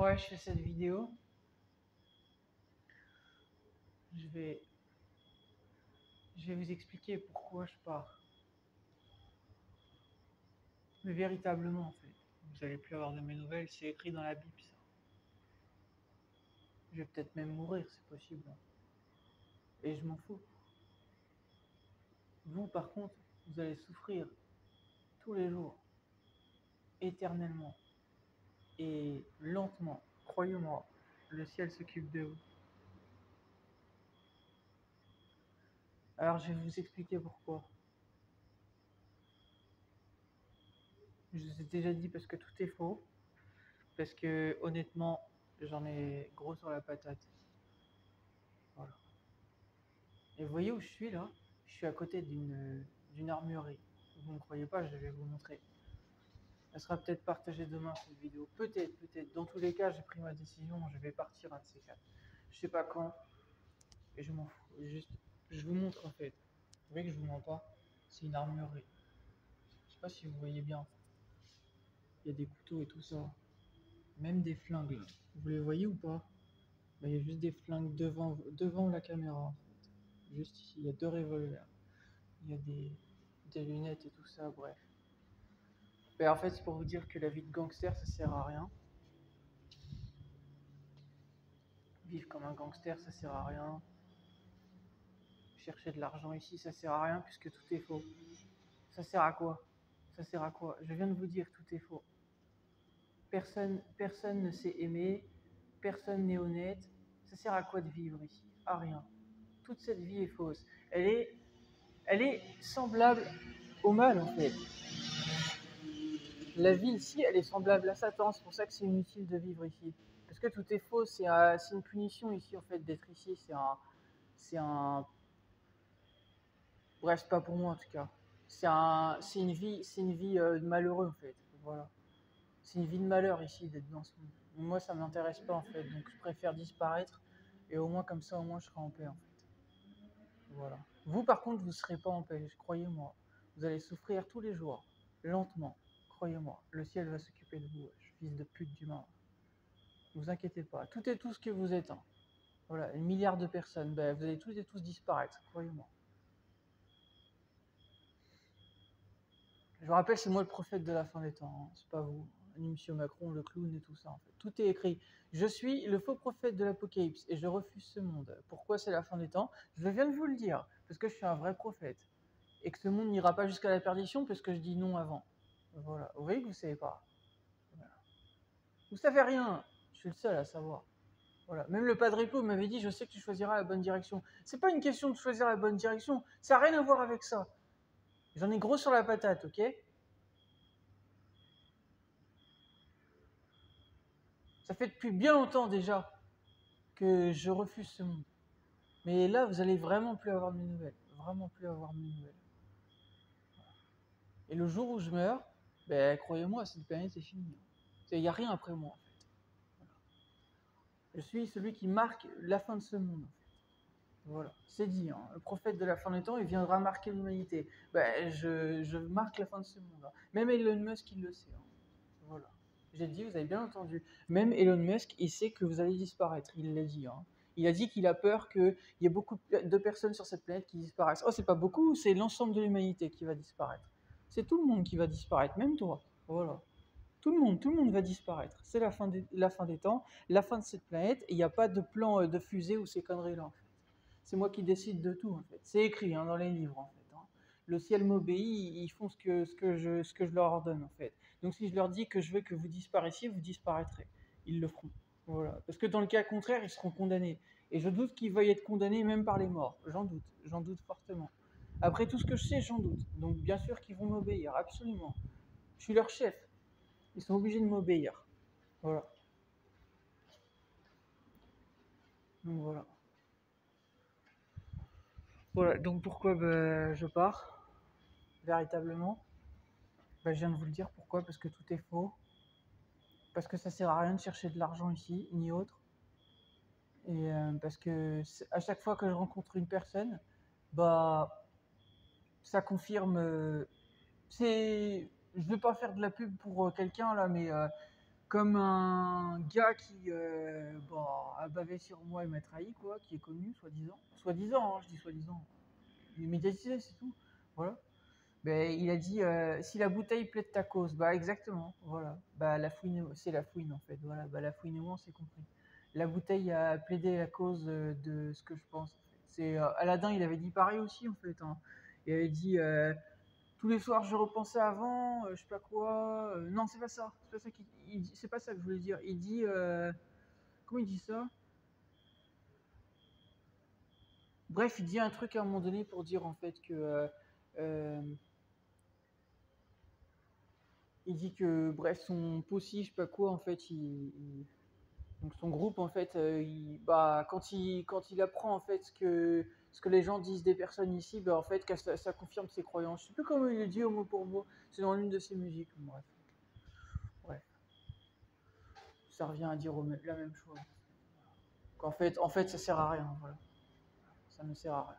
Ouais, je fais cette vidéo. Je vais, je vais vous expliquer pourquoi je pars. Mais véritablement, en fait. Vous allez plus avoir de mes nouvelles, c'est écrit dans la Bible, ça. Je vais peut-être même mourir, c'est possible. Et je m'en fous. Vous, par contre, vous allez souffrir tous les jours, éternellement, et lentement. Croyez-moi, le ciel s'occupe de vous. Alors, je vais vous expliquer pourquoi. Je vous ai déjà dit parce que tout est faux. Parce que, honnêtement, j'en ai gros sur la patate. Voilà. Et vous voyez où je suis là? Je suis à côté d'une armurerie. Vous ne croyez pas, je vais vous montrer. Elle sera peut-être partagée demain cette vidéo. Peut-être, peut-être. Dans tous les cas, j'ai pris ma décision, je vais partir un de ces quatre. Je sais pas quand, et je m'en fous. Juste, je vous montre en fait. Vous voyez que je vous mens pas? C'est une armurerie. Je sais pas si vous voyez bien. Il y a des couteaux et tout ça. Même des flingues là. Vous les voyez ou pas? Bah, il y a juste des flingues devant la caméra en fait. Juste ici, il y a 2 revolvers. Il y a des lunettes et tout ça, bref. Mais en fait, c'est pour vous dire que la vie de gangster, ça sert à rien. Vivre comme un gangster, ça sert à rien. Chercher de l'argent ici, ça sert à rien puisque tout est faux. Ça sert à quoi? Ça sert à quoi? Je viens de vous dire, tout est faux. Personne ne sait aimer, personne n'est honnête. Ça sert à quoi de vivre ici? À rien. Toute cette vie est fausse. Elle est semblable au mal en fait. La vie ici, elle est semblable à Satan, c'est pour ça que c'est inutile de vivre ici. Parce que tout est faux, c'est une punition ici en fait d'être ici, c'est un, bref, pas pour moi en tout cas. C'est une vie de malheureux en fait. Voilà. C'est une vie de malheur ici d'être dans ce monde. Moi, ça m'intéresse pas en fait, donc je préfère disparaître et au moins comme ça, au moins je serai en paix en fait. Voilà. Vous par contre, vous serez pas en paix, croyez-moi. Vous allez souffrir tous les jours, lentement. Croyez-moi, le ciel va s'occuper de vous, fils de pute d'humain. Ne vous inquiétez pas, tout est tout ce que vous êtes. Hein. Voilà, 1 milliard de personnes, ben, vous allez tous et tous disparaître, croyez-moi. Je vous rappelle, c'est moi le prophète de la fin des temps, hein. C'est pas vous, ni Monsieur Macron, le clown et tout ça. En fait. Tout est écrit. Je suis le faux prophète de l'Apocalypse et je refuse ce monde. Pourquoi c'est la fin des temps? Je viens de vous le dire, parce que je suis un vrai prophète. Et que ce monde n'ira pas jusqu'à la perdition parce que je dis non avant. Voilà, vous voyez que vous savez pas. Voilà. Vous savez rien, je suis le seul à savoir. Voilà. Même le Padre Pio m'avait dit, je sais que tu choisiras la bonne direction. C'est pas une question de choisir la bonne direction, ça n'a rien à voir avec ça. J'en ai gros sur la patate, ok? Ça fait depuis bien longtemps déjà que je refuse ce monde. Mais là, vous allez vraiment plus avoir de mes nouvelles. Vraiment plus avoir de mes nouvelles. Et le jour où je meurs, ben, croyez-moi, cette planète est finie. Il n'y a rien après moi, en fait. Voilà. Je suis celui qui marque la fin de ce monde. Voilà, c'est dit. Hein. Le prophète de la fin des temps, il viendra marquer l'humanité. Ben, je marque la fin de ce monde. Hein. Même Elon Musk, il le sait. Hein. Voilà. J'ai dit, vous avez bien entendu. Même Elon Musk, il sait que vous allez disparaître. Il l'a dit. Hein. Il a dit qu'il a peur qu'il y ait beaucoup de personnes sur cette planète qui disparaissent. Oh, c'est pas beaucoup, c'est l'ensemble de l'humanité qui va disparaître. C'est tout le monde qui va disparaître, même toi. Voilà. Tout le monde va disparaître. C'est la fin des temps, la fin de cette planète, et il n'y a pas de plan de fusée ou ces conneries-là. En fait. C'est moi qui décide de tout, en fait. C'est écrit hein, dans les livres, en fait. Hein. Le ciel m'obéit, ils font ce que je leur ordonne, en fait. Donc si je leur dis que je veux que vous disparaissiez, vous disparaîtrez. Ils le feront. Voilà. Parce que dans le cas contraire, ils seront condamnés. Et je doute qu'ils veuillent être condamnés même par les morts. J'en doute fortement. Après tout ce que je sais, j'en doute. Donc bien sûr qu'ils vont m'obéir, absolument. Je suis leur chef. Ils sont obligés de m'obéir. Voilà. Donc voilà. Voilà, donc pourquoi je pars, véritablement je viens de vous le dire, pourquoi? Parce que tout est faux. Parce que ça sert à rien de chercher de l'argent ici, ni autre. Et parce que à chaque fois que je rencontre une personne, bah ça confirme. Je veux pas faire de la pub pour quelqu'un là, mais comme un gars qui bon, a bavé sur moi et m'a trahi, quoi, qui est connu, soi-disant. Soi-disant, hein, je dis soi-disant. Il est médiatisé, c'est tout. Voilà. Ben, il a dit si la bouteille plaide ta cause, bah exactement, voilà. Bah la fouine, c'est la fouine en fait, voilà. Bah la fouine et moi, c'est compris. La bouteille a plaidé la cause de ce que je pense. En fait. C'est Aladdin, il avait dit pareil aussi en fait. Hein. Il avait dit tous les soirs je repensais avant, je sais pas quoi. Non, c'est pas ça. C'est pas ça c'est pas ça que je voulais dire. Il dit comment il dit ça? Bref, il dit un truc à un moment donné pour dire en fait que il dit que bref son possi, je sais pas quoi en fait, donc son groupe en fait, bah quand il apprend en fait ce que les gens disent des personnes ici, bah en fait que ça confirme ses croyances. Je sais plus comment il le dit au mot pour mot. C'est dans l'une de ses musiques. Bref, ouais, ça revient à dire la même chose. En fait, ça sert à rien. Voilà, ça ne sert à rien.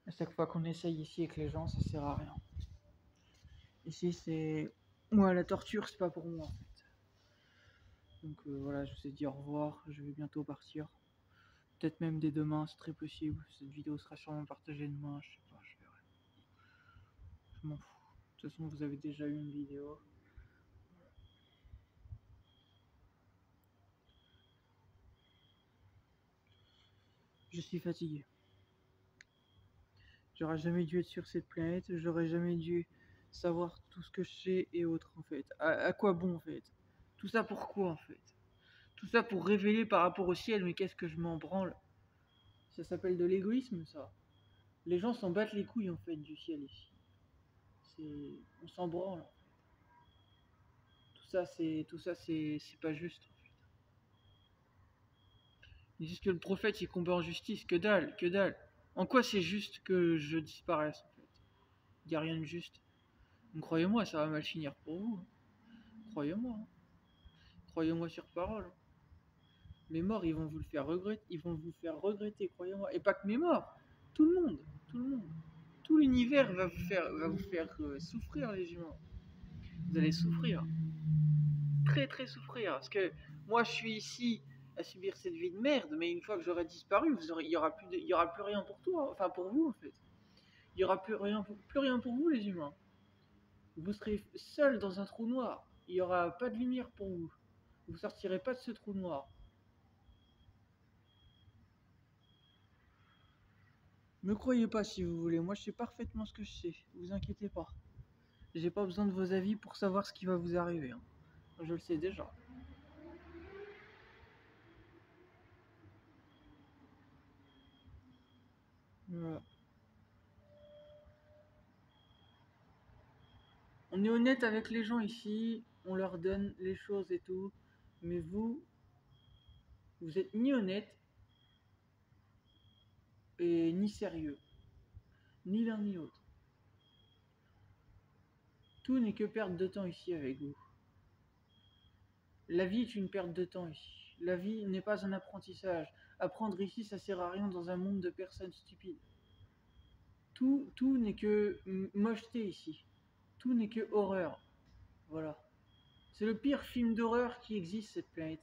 À chaque fois qu'on essaye ici avec les gens, ça sert à rien. Ici, c'est moi la torture, c'est pas pour moi en fait. Donc voilà, je vous ai dit au revoir. Je vais bientôt partir. Peut-être même dès demain, c'est très possible. Cette vidéo sera sûrement partagée demain, je sais pas, je verrai. Je m'en fous. De toute façon, vous avez déjà eu une vidéo. Je suis fatigué. J'aurais jamais dû être sur cette planète, j'aurais jamais dû savoir tout ce que je sais et autres en fait. À quoi bon en fait? Tout ça pour quoi en fait? Tout ça pour révéler par rapport au ciel, mais qu'est-ce que je m'en branle? Ça s'appelle de l'égoïsme ça. Les gens s'en battent les couilles en fait du ciel ici. On s'en branle. Tout ça c'est pas juste. Ils disent que le prophète il combat en justice, que dalle, que dalle. En quoi c'est juste que je disparaisse en fait? Il n'y a rien de juste. Donc, croyez-moi, ça va mal finir pour vous. Croyez-moi. Hein. Croyez-moi sur parole. Mes morts, ils vont vous le faire regretter. Ils vont vous faire regretter, croyez-moi. Et pas que mes morts. Tout le monde. Tout le monde. Tout l'univers va vous faire souffrir, les humains. Vous allez souffrir. Très, très souffrir. Parce que moi, je suis ici à subir cette vie de merde, mais une fois que j'aurai disparu, il n'y aura plus rien pour toi. Enfin, pour vous, en fait. Il n'y aura plus rien pour vous, les humains. Vous serez seul dans un trou noir. Il n'y aura pas de lumière pour vous. Vous sortirez pas de ce trou noir. Me croyez pas si vous voulez. Moi, je sais parfaitement ce que je sais. Vous inquiétez pas. J'ai pas besoin de vos avis pour savoir ce qui va vous arriver. Hein. Je le sais déjà. Voilà. On est honnête avec les gens ici. On leur donne les choses et tout. Mais vous êtes ni honnête et ni sérieux. Ni l'un ni l'autre. Tout n'est que perte de temps ici avec vous. La vie est une perte de temps ici. La vie n'est pas un apprentissage. Apprendre ici, ça sert à rien dans un monde de personnes stupides. Tout n'est que mocheté ici. Tout n'est que horreur. Voilà. C'est le pire film d'horreur qui existe, cette planète.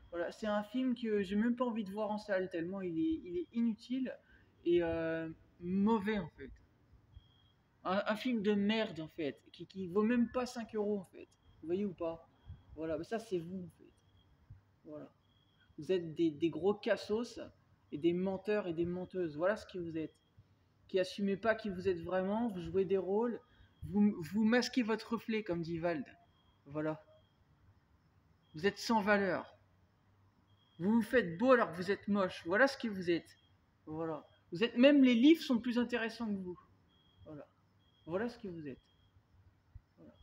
Voilà, c'est un film que j'ai même pas envie de voir en salle, tellement il est inutile et mauvais en fait. Un film de merde en fait, qui vaut même pas 5 euros en fait. Vous voyez ou pas? Voilà, mais ça c'est vous en fait. Voilà. Vous êtes des gros cassos et des menteurs et des menteuses. Voilà ce que vous êtes. Qui assumez pas qui vous êtes vraiment, vous jouez des rôles, vous masquez votre reflet, comme dit Vald. Voilà. Vous êtes sans valeur. Vous vous faites beau alors que vous êtes moche. Voilà ce que vous êtes. Voilà. Vous êtes même les livres sont plus intéressants que vous. Voilà. Voilà ce que vous êtes. Voilà.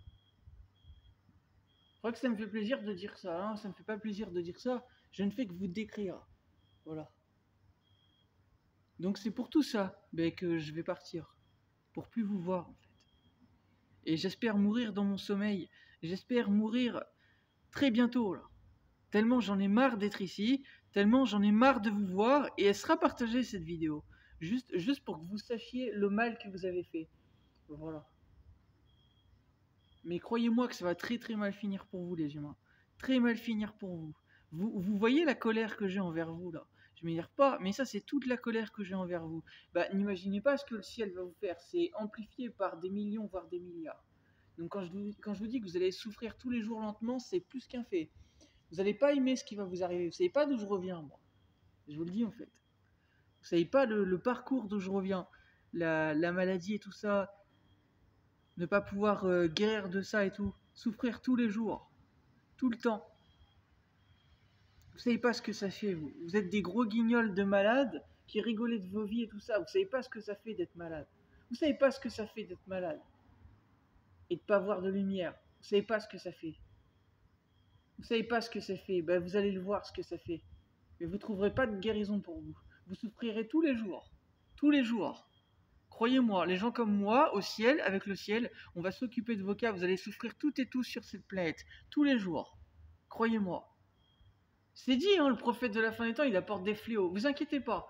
Je crois que ça me fait plaisir de dire ça. Hein. Ça me fait pas plaisir de dire ça. Je ne fais que vous décrire. Voilà. Donc c'est pour tout ça que je vais partir. Pour plus vous voir en fait. Et j'espère mourir dans mon sommeil. J'espère mourir très bientôt là. Tellement j'en ai marre d'être ici, tellement j'en ai marre de vous voir, et elle sera partagée cette vidéo, juste pour que vous sachiez le mal que vous avez fait. Voilà. Mais croyez-moi que ça va très très mal finir pour vous, les humains. Très mal finir pour vous. Vous voyez la colère que j'ai envers vous, là. Je m'énerve pas, mais ça, c'est toute la colère que j'ai envers vous. Bah, n'imaginez pas ce que le ciel va vous faire. C'est amplifié par des millions, voire des milliards. Donc, quand je vous dis que vous allez souffrir tous les jours lentement, c'est plus qu'un fait. Vous n'allez pas aimer ce qui va vous arriver. Vous savez pas d'où je reviens, moi. Je vous le dis, en fait. Vous savez pas le parcours d'où je reviens. La maladie et tout ça. Ne pas pouvoir guérir de ça et tout. Souffrir tous les jours. Tout le temps. Vous savez pas ce que ça fait, vous. Vous êtes des gros guignols de malades qui rigolez de vos vies et tout ça. Vous savez pas ce que ça fait d'être malade. Vous savez pas ce que ça fait d'être malade. Et de pas voir de lumière. Vous savez pas ce que ça fait. Vous savez pas ce que ça fait. Ben, vous allez le voir ce que ça fait. Mais vous trouverez pas de guérison pour vous. Vous souffrirez tous les jours. Tous les jours. Croyez-moi, les gens comme moi, au ciel, avec le ciel, on va s'occuper de vos cas. Vous allez souffrir toutes et tous sur cette planète. Tous les jours. Croyez-moi. C'est dit, hein, le prophète de la fin des temps, il apporte des fléaux. Vous inquiétez pas.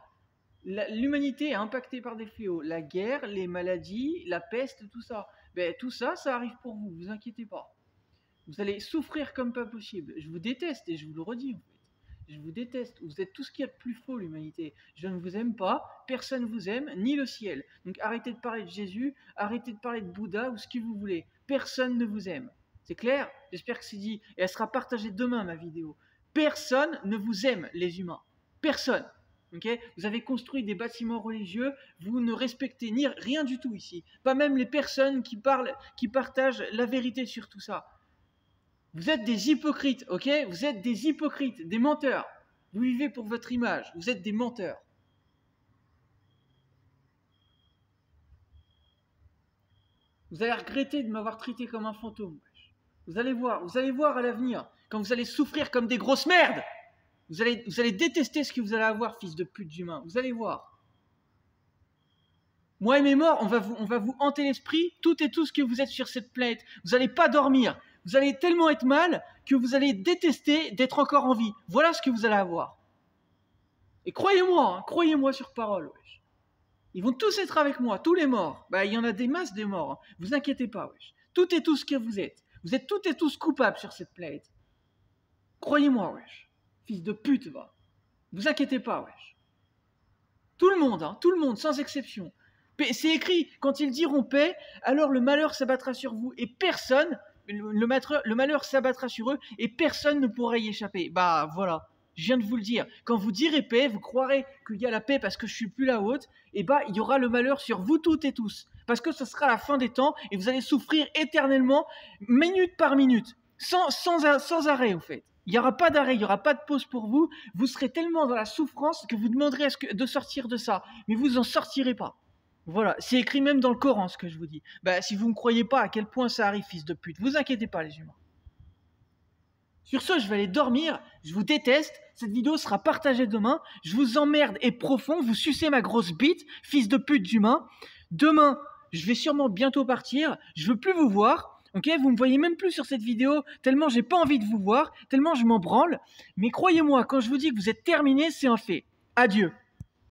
L'humanité est impactée par des fléaux. La guerre, les maladies, la peste, tout ça. Ben, tout ça, ça arrive pour vous. Vous inquiétez pas. Vous allez souffrir comme pas possible. Je vous déteste et je vous le redis en fait. Je vous déteste. Vous êtes tout ce qu'il y a de plus faux, l'humanité. Je ne vous aime pas. Personne ne vous aime, ni le ciel. Donc arrêtez de parler de Jésus. Arrêtez de parler de Bouddha ou ce que vous voulez. Personne ne vous aime. C'est clair? J'espère que c'est dit. Et elle sera partagée demain, ma vidéo. Personne ne vous aime, les humains. Personne. Okay, vous avez construit des bâtiments religieux, vous ne respectez ni rien du tout ici. Pas même les personnes qui parlent, qui partagent la vérité sur tout ça. Vous êtes des hypocrites, ok? Vous êtes des hypocrites, des menteurs. Vous vivez pour votre image, vous êtes des menteurs. Vous allez regretter de m'avoir traité comme un fantôme. Vous allez voir à l'avenir, quand vous allez souffrir comme des grosses merdes. Vous allez détester ce que vous allez avoir, fils de pute d'humain. Vous allez voir. Moi et mes morts, on va vous hanter l'esprit, tout et tout ce que vous êtes sur cette planète. Vous n'allez pas dormir. Vous allez tellement être mal que vous allez détester d'être encore en vie. Voilà ce que vous allez avoir. Et croyez-moi, hein, croyez-moi sur parole. Wesh. Ils vont tous être avec moi, tous les morts. Bah, il y en a des masses des morts. Hein. Vous inquiétez pas. Wesh. Tout et tout ce que vous êtes. Vous êtes toutes et tous coupables sur cette planète. Croyez-moi, wesh. Fils de pute, va. Vous inquiétez pas, wesh. Tout le monde, sans exception. C'est écrit, quand ils diront paix, alors le malheur s'abattra sur vous et personne, le malheur s'abattra sur eux et personne ne pourra y échapper. Bah voilà, je viens de vous le dire. Quand vous direz paix, vous croirez qu'il y a la paix parce que je suis plus la haute, et bah il y aura le malheur sur vous toutes et tous. Parce que ce sera la fin des temps et vous allez souffrir éternellement, minute par minute, sans arrêt au fait. Il n'y aura pas d'arrêt, il n'y aura pas de pause pour vous. Vous serez tellement dans la souffrance que vous demanderez de sortir de ça. Mais vous n'en sortirez pas. Voilà, c'est écrit même dans le Coran ce que je vous dis. Bah, si vous ne croyez pas à quel point ça arrive, fils de pute, vous inquiétez pas les humains. Sur ce, je vais aller dormir. Je vous déteste. Cette vidéo sera partagée demain. Je vous emmerde et profond. Vous sucez ma grosse bite, fils de pute d'humain. Demain, je vais sûrement bientôt partir. Je veux plus vous voir. Ok, vous me voyez même plus sur cette vidéo, tellement j'ai pas envie de vous voir, tellement je m'en branle. Mais croyez-moi, quand je vous dis que vous êtes terminé, c'est un fait. Adieu.